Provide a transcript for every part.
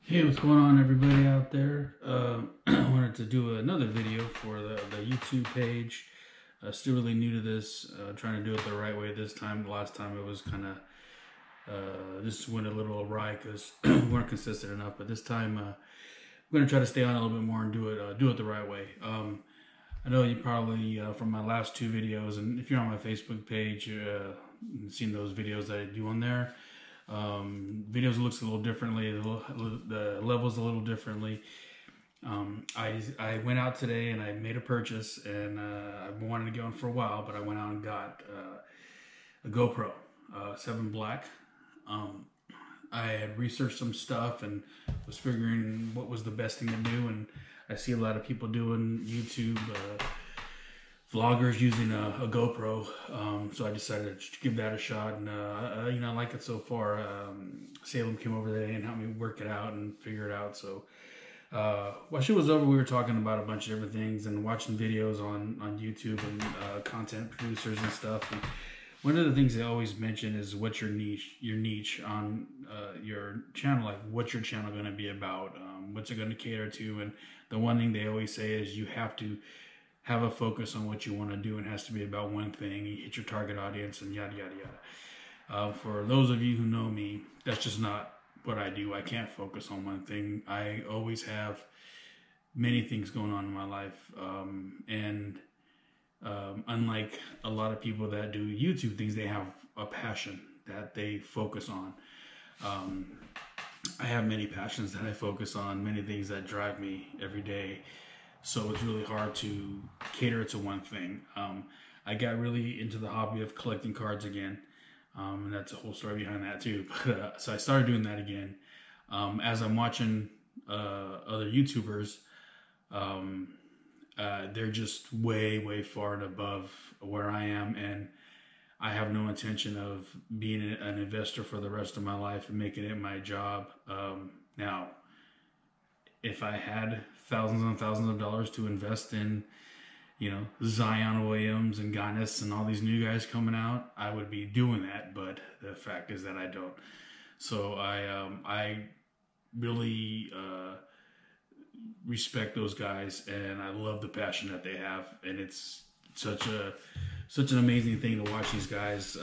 Hey, what's going on, everybody out there? I wanted to do another video for the YouTube page. Still really new to this, trying to do it the right way this time. The last time it was kind of just went a little awry because we weren't consistent enough. But this time I'm going to try to stay on a little bit more and do it the right way. I know you probably from my last two videos, and if you're on my Facebook page, you've seen those videos that I do on there. Videos looks a little differently, the levels a little differently. I went out today and I made a purchase, and I've been wanting to get one for a while, but I went out and got a GoPro 7 Black. I had researched some stuff and was figuring what was the best thing to do, and I see a lot of people doing YouTube vloggers using a GoPro, so I decided to give that a shot, and I like it so far. Salem came over today and helped me work it out and figure it out. So while she was over, we were talking about a bunch of different things and watching videos on YouTube and content producers and stuff. And one of the things they always mention is what's your niche on your channel, like what's your channel going to be about, what's it going to cater to. And the one thing they always say is you have to have a focus on what you want to do, and it has to be about one thing. You hit your target audience and yada, yada, yada. For those of you who know me, that's just not what I do. I can't focus on one thing. I always have many things going on in my life. Unlike a lot of people that do YouTube things, they have a passion that they focus on. I have many passions that I focus on, many things that drive me every day. So it's really hard to cater to one thing. I got really into the hobby of collecting cards again. And that's a whole story behind that too. But, so I started doing that again. As I'm watching other YouTubers, they're just way far and above where I am. And I have no intention of being an investor for the rest of my life and making it my job. Now, if I had thousands and thousands of dollars to invest in, Zion Williams and Giannis and all these new guys coming out, I would be doing that. But the fact is that I don't. So I really respect those guys, and I love the passion that they have. And it's such an amazing thing to watch these guys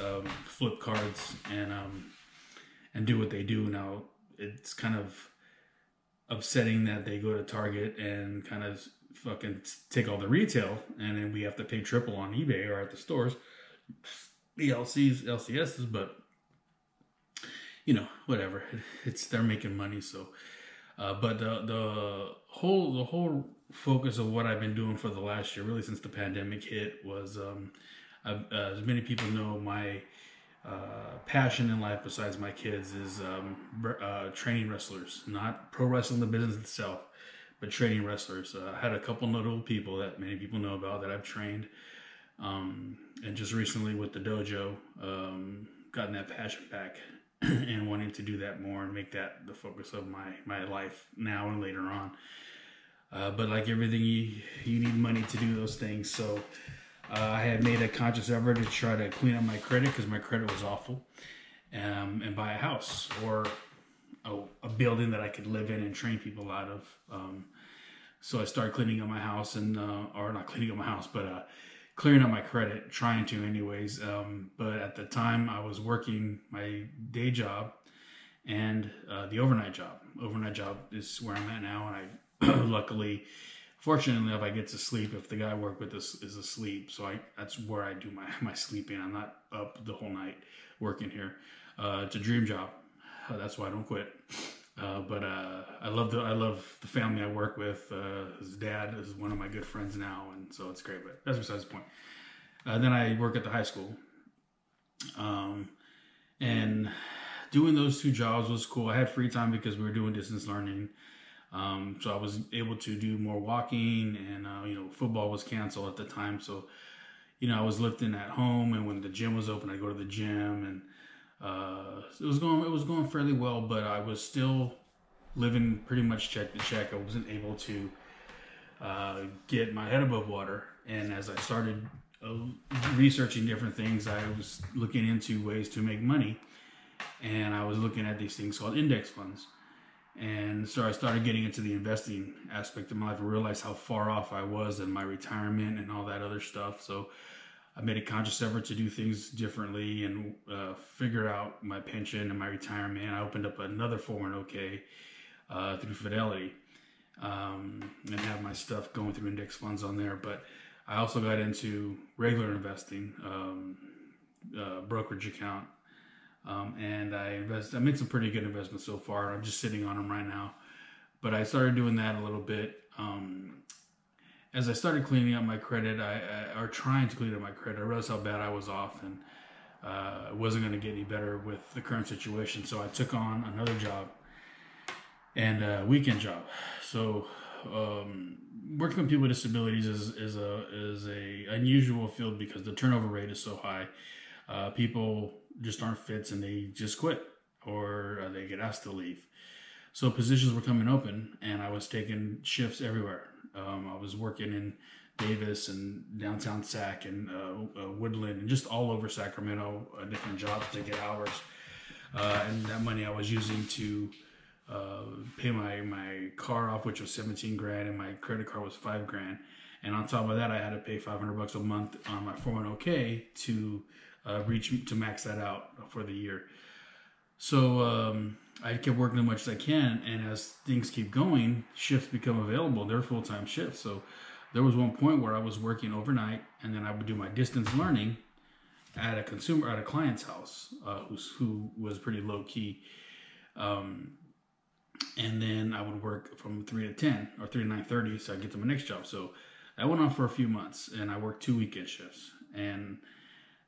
flip cards and do what they do. Now, it's kind of upsetting that they go to Target and kind of fucking take all the retail, and then we have to pay triple on eBay or at the stores, the LCSs, but whatever. They're making money. So but the whole focus of what I've been doing for the last year, really since the pandemic hit, was as many people know, my passion in life besides my kids is training wrestlers. Not pro wrestling, the business itself, but training wrestlers. I had a couple notable people that many people know about that I've trained, and just recently with the dojo, gotten that passion back and wanting to do that more and make that the focus of my life now and later on. But like everything, you need money to do those things. So I had made a conscious effort to try to clean up my credit, because my credit was awful, and buy a house or a building that I could live in and train people out of. So I started cleaning up my house, or not cleaning up my house, but clearing up my credit, trying to anyways. But at the time I was working my day job, and the overnight job. Overnight job is where I'm at now, and I luckily, fortunately, if I get to sleep, if the guy I work with is asleep, so that's where I do my sleeping. I'm not up the whole night working here. It's a dream job. That's why I don't quit. But I love the family I work with. His dad is one of my good friends now, and so it's great. But that's besides the point. Then I work at the high school, and doing those two jobs was cool. I had free time because we were doing distance learning, so I was able to do more walking, and football was canceled at the time, so I was lifting at home, and when the gym was open, I'd go to the gym, and it was going fairly well, but I was still living pretty much check to check. I wasn't able to get my head above water, and as I started researching different things, I was looking into ways to make money, and I was looking at these things called index funds, and so I started getting into the investing aspect of my life and realized how far off I was in my retirement and all that other stuff. So I made a conscious effort to do things differently and figure out my pension and my retirement. I opened up another 401k through Fidelity, and have my stuff going through index funds on there. But I also got into regular investing, brokerage account, and I made some pretty good investments so far. I'm just sitting on them right now, but I started doing that a little bit. As I started cleaning up my credit, or trying to clean up my credit, I realized how bad I was off, and it wasn't going to get any better with the current situation. So I took on another job, and a weekend job. So working with people with disabilities is a unusual field because the turnover rate is so high. People just aren't fits, and they just quit, or they get asked to leave. So positions were coming open, and I was taking shifts everywhere. I was working in Davis and downtown Sac and Woodland and just all over Sacramento, different jobs to get hours. And that money I was using to pay my car off, which was $17,000, and my credit card was $5,000. And on top of that, I had to pay $500 a month on my 401k to max that out for the year. So I kept working as much as I can, and as things keep going, shifts become available. They're full-time shifts. So there was one point where I was working overnight, and then I would do my distance learning at a client's house, who was pretty low key. And then I would work from 3 to 10 or 3 to 9:30, so I get to my next job. So that went on for a few months, and I worked 2 weekend shifts. And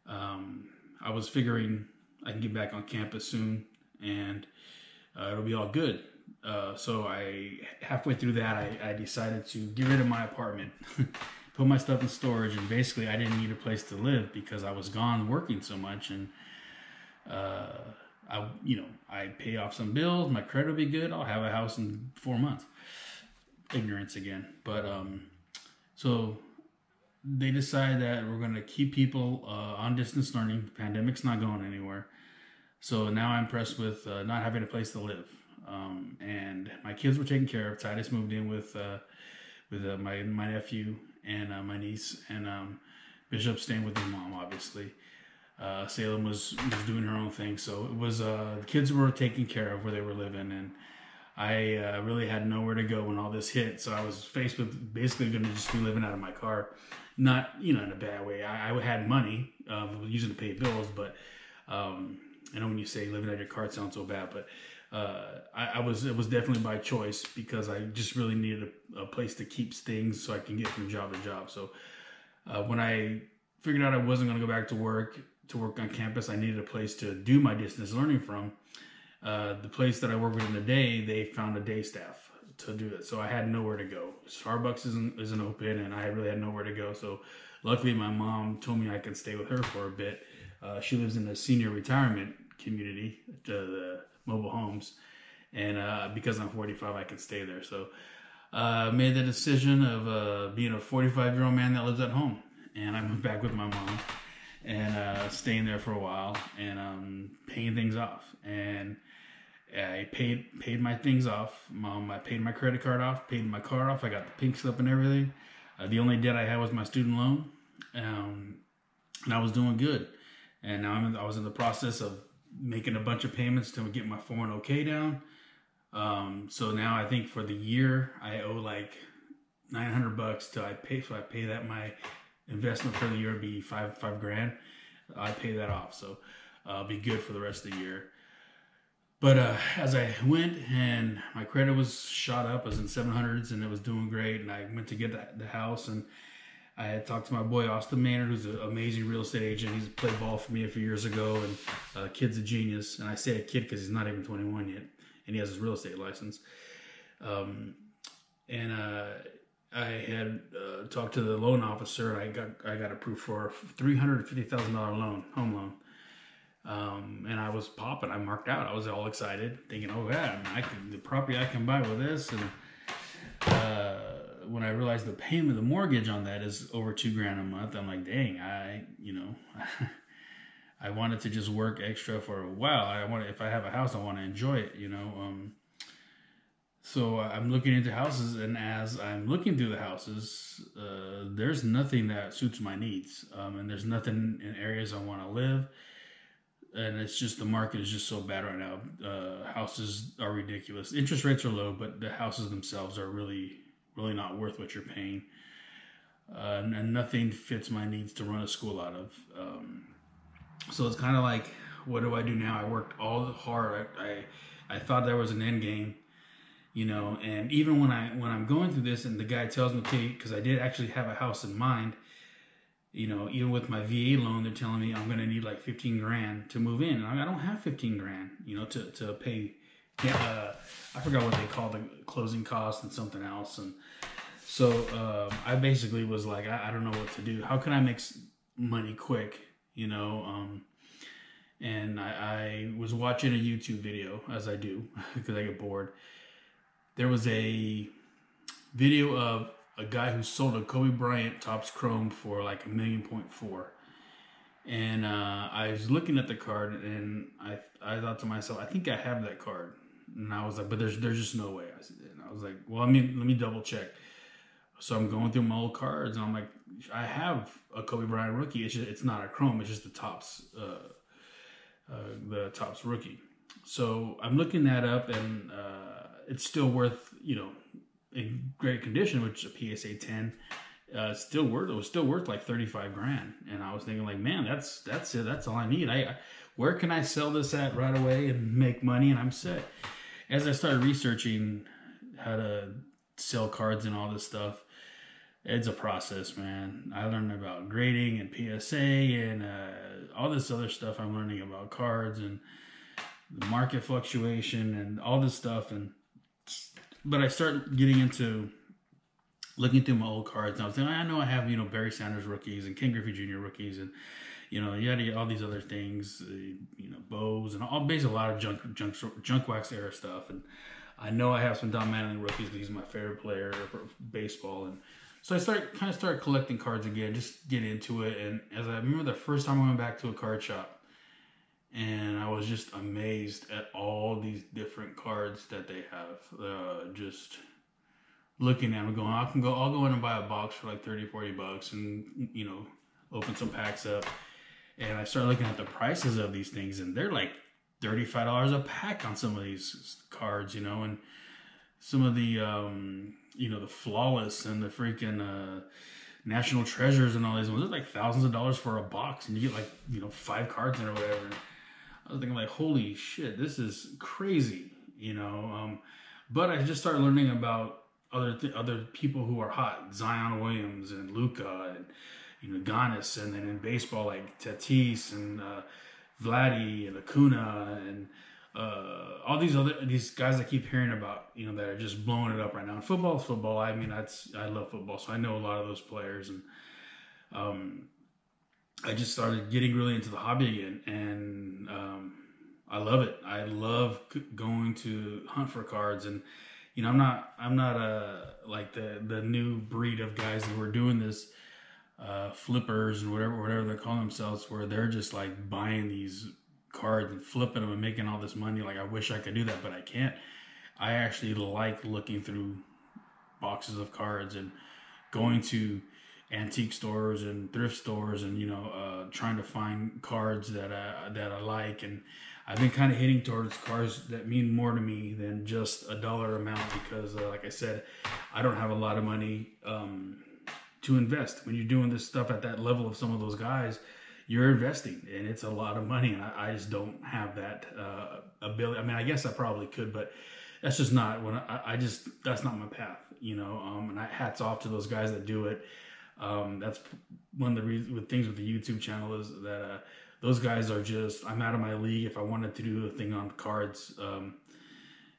I was figuring I can get back on campus soon, and it'll be all good. So halfway through that, I decided to get rid of my apartment, put my stuff in storage, and basically I didn't need a place to live because I was gone working so much, and I pay off some bills, my credit will be good, I'll have a house in 4 months. Ignorance again. But so they decided that we're going to keep people on distance learning. The pandemic's not going anywhere. So now I'm pressed with not having a place to live. And my kids were taken care of. Titus moved in with my nephew and my niece, and Bishop staying with his mom, obviously. Salem was doing her own thing. So it was the kids were taken care of where they were living, and I really had nowhere to go when all this hit. So I was faced with basically going to just be living out of my car. Not, in a bad way. I had money, using to pay bills, but I know when you say living out of your car, it sounds so bad, but it was definitely by choice because I just really needed a place to keep things so I can get from job to job. So when I figured out I wasn't going to go back to work on campus, I needed a place to do my distance learning from. The place that I work with in the day, they found a day staff to do it, so I had nowhere to go. Starbucks isn't open, and I really had nowhere to go. So luckily, my mom told me I could stay with her for a bit. She lives in a senior retirement community, the mobile homes, and because I'm 45, I can stay there. So I made the decision of being a 45-year-old man that lives at home, and I moved back with my mom and staying there for a while and paying things off. And I paid my things off. I paid my credit card off, paid my car off. I got the pink slip and everything. The only debt I had was my student loan, and I was doing good. And now I was in the process of making a bunch of payments to get my 401k down. So now I think for the year I owe like $900 till I pay. So I pay that, my investment for the year would be five grand. I pay that off, so I'll be good for the rest of the year. But as I went and my credit was shot up, I was in 700s and it was doing great. And I went to get the house, and I had talked to my boy Austin Maynard, who's an amazing real estate agent. He's played ball for me a few years ago, and kid's a genius. And I say a kid because he's not even 21 yet, and he has his real estate license. I had talked to the loan officer, and I got approved for a $350,000 loan, home loan. And I was popping. I marked out. I was all excited, thinking, "Oh yeah, the property I can buy with this." And when I realized the payment, the mortgage on that is over $2,000 a month, I'm like, "Dang, I wanted to just work extra for a while. If I have a house, I want to enjoy it, So I'm looking into houses, and as I'm looking through the houses, there's nothing that suits my needs, and there's nothing in areas I want to live. And it's just, the market is just so bad right now. Houses are ridiculous. Interest rates are low, but the houses themselves are really, really not worth what you're paying. And nothing fits my needs to run a school out of. So it's kind of like, what do I do now? I worked all hard. I thought there was an end game, and even when I'm going through this and the guy tells me, okay, because I did actually have a house in mind, even with my VA loan, they're telling me I'm going to need like 15 grand to move in. And I don't have 15 grand, to pay. I forgot what they call the closing costs and something else. And so I basically was like, I don't know what to do. How can I make money quick? And I was watching a YouTube video, as I do, because I get bored. There was a video of a guy who sold a Kobe Bryant Topps Chrome for like $1.4 million. And I was looking at the card, and I thought to myself, I think I have that card. And I was like, but there's just no way. I was like, well, let me double check. So I'm going through my old cards, and I'm like, I have a Kobe Bryant rookie. It's not a Chrome. It's just the Topps rookie. So I'm looking that up, and it's still worth, in great condition, which a PSA 10 it was still worth like 35 grand. And I was thinking, like, man, that's it. That's all I need. Where can I sell this at right away and make money? And I'm set. As I started researching how to sell cards and all this stuff, it's a process, man. I learned about grading and PSA and all this other stuff I'm learning about cards and the market fluctuation and all this stuff. But I started getting into looking through my old cards, and I was thinking, I know I have, Barry Sanders rookies and Ken Griffey Jr. rookies, and all these other things, bows, and basically a lot of junk wax era stuff. And I know I have some Don Mattingly rookies because he's my favorite player for baseball. And so I started collecting cards again, just get into it. And as I remember the first time I went back to a card shop, and I was just amazed at all these different cards that they have. Just looking at them, going, I'll go in and buy a box for like $30-$40 and, open some packs up. And I started looking at the prices of these things, and they're like $35 a pack on some of these cards, and some of the, the Flawless and the freaking National Treasures and all these ones. They're like thousands of dollars for a box, and you get like, 5 cards in or whatever. I was thinking, like, holy shit, this is crazy, But I just started learning about other people who are hot, Zion Williams and Luka and Giannis, and then in baseball like Tatis and Vladdy and Acuna and all these guys I keep hearing about, that are just blowing it up right now. And football is football. I mean, I love football, so I know a lot of those players, and I just started getting really into the hobby again, and I love it. I love going to hunt for cards, and I'm not like the new breed of guys who are doing this, flippers and whatever they call themselves, where they're just like buying these cards and flipping them and making all this money. Like, I wish I could do that, but I can't. I actually like looking through boxes of cards and going to antique stores and thrift stores and trying to find cards that I like. And I've been kind of hitting towards cars that mean more to me than just a dollar amount because, like I said, I don't have a lot of money to invest. When you're doing this stuff at that level of some of those guys, you're investing, and it's a lot of money, and I just don't have that ability. I mean, I guess I probably could, but that's just not when that's not my path, you know. And hats off to those guys that do it. That's one of the with things with the YouTube channel is that those guys are just, I'm out of my league if I wanted to do a thing on cards,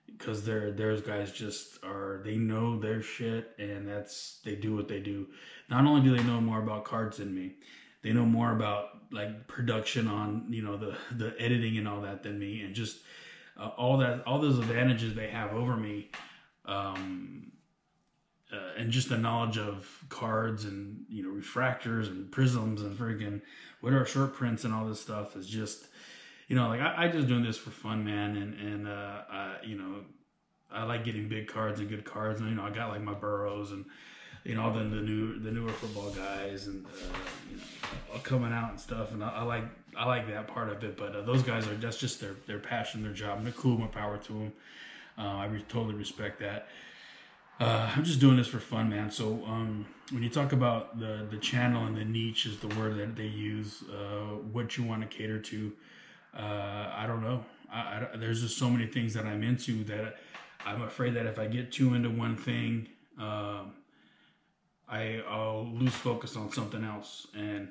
because those guys just are, they know their shit, and they do what they do. Not only do they know more about cards than me, they know more about like production on, you know, the editing and all that than me, and just all those advantages they have over me. And just the knowledge of cards and, you know, refractors and prisms and friggin' what are short prints and all this stuff is just, you know, like I just doing this for fun, man. And you know, I like getting big cards and good cards. And, you know, I got like my Burrows and, you know, all the newer football guys and, you know, coming out and stuff. And I like that part of it. But those guys that's just their passion, their job, and they're cool. More power to them. I totally respect that. I'm just doing this for fun, man. So when you talk about the channel and the niche is the word that they use, what you want to cater to, I don't know. There's just so many things that I'm into that I'm afraid that if I get too into one thing, I'll lose focus on something else, and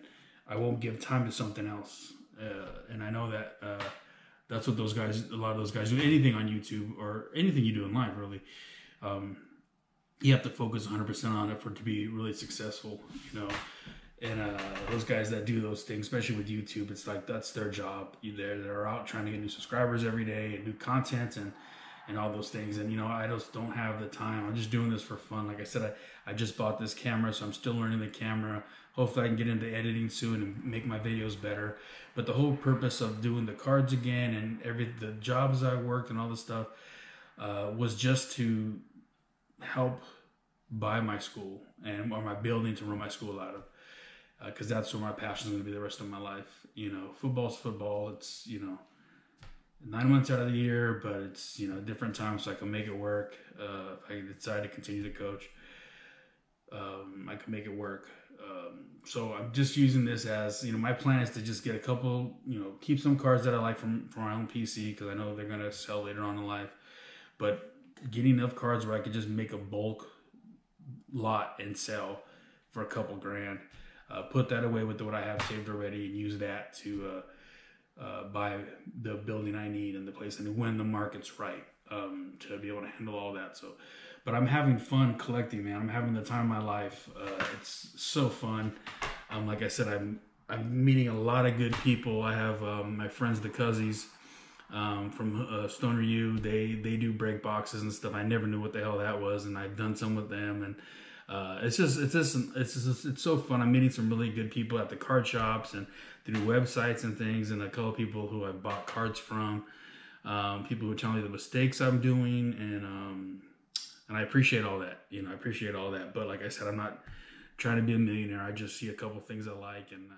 I won't give time to something else. And I know that that's what a lot of those guys do. Anything on YouTube or anything you do in life, really. You have to focus 100% on it for it to be really successful, you know. And those guys that do those things, especially with YouTube, it's like that's their job. They're out trying to get new subscribers every day and new content and all those things. And, you know, I just don't have the time. I'm just doing this for fun. Like I said, I just bought this camera, so I'm still learning the camera. Hopefully I can get into editing soon and make my videos better. But the whole purpose of doing the cards again and the jobs I worked and all this stuff was just to help buy my school or my building to run my school out of, because that's where my passion is going to be the rest of my life. You know, football's football. It's, you know, 9 months out of the year, but it's, you know, different times, so I can make it work. If I decide to continue to coach, I can make it work. So I'm just using this as, you know, my plan is to just get a couple, you know, keep some cards that I like from my own PC, because I know they're going to sell later on in life, but getting enough cards where I could just make a bulk lot and sell for a couple grand, put that away with what I have saved already, and use that to buy the building I need and the place I need when the market's right, to be able to handle all that. So, but I'm having fun collecting, man. I'm having the time of my life. It's so fun. Like I said, I'm meeting a lot of good people. I have my friends, the Cuzzies, from Stoner U. They do break boxes and stuff. I never knew what the hell that was, and I've done some with them, and it's so fun. I'm meeting some really good people at the card shops and through websites and things, and a couple of people who I bought cards from, people who tell me the mistakes I'm doing, and I appreciate all that. You know, I appreciate all that. But like I said, I'm not trying to be a millionaire. I just see a couple things I like, and